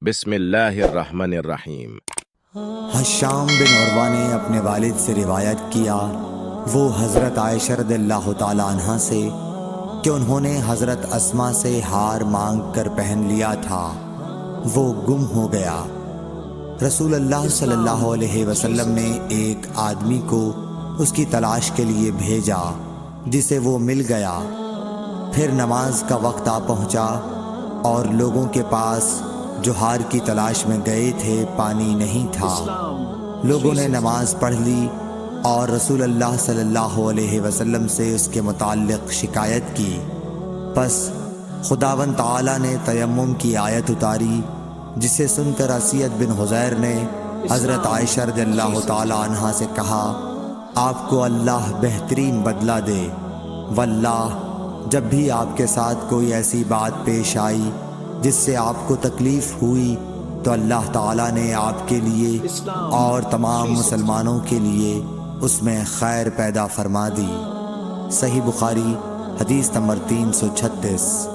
بسم اللہ الرحمن الرحیم۔ حشام بن عروہ نے اپنے والد سے روایت کیا، وہ حضرت عائشہ رضی اللہ تعالی عنہ سے، کہ انہوں نے حضرت اسماء سے ہار مانگ کر پہن لیا تھا، وہ گم ہو گیا۔ رسول اللہ صلی اللہ علیہ وسلم نے ایک آدمی کو اس کی تلاش کے لیے بھیجا، جسے وہ مل گیا۔ پھر نماز کا وقت آ پہنچا اور لوگوں کے پاس جو ہار کی تلاش میں گئے تھے پانی نہیں تھا۔ لوگوں نے نماز پڑھ لی اور رسول اللہ صلی اللہ علیہ وسلم سے اس کے متعلق شکایت کی۔ پس خداوند تعالی نے تیمم کی آیت اتاری، جسے سن کر اسید بن حضیر نے حضرت عائشہ رضی اللہ تعالی عنہ سے کہا، آپ کو اللہ بہترین بدلہ دے، واللہ جب بھی آپ کے ساتھ کوئی ایسی بات پیش آئی جس سے آپ کو تکلیف ہوئی تو اللہ تعالیٰ نے آپ کے لیے اور تمام مسلمانوں کے لیے اس میں خیر پیدا فرما دی۔ صحیح بخاری حدیث نمبر 336۔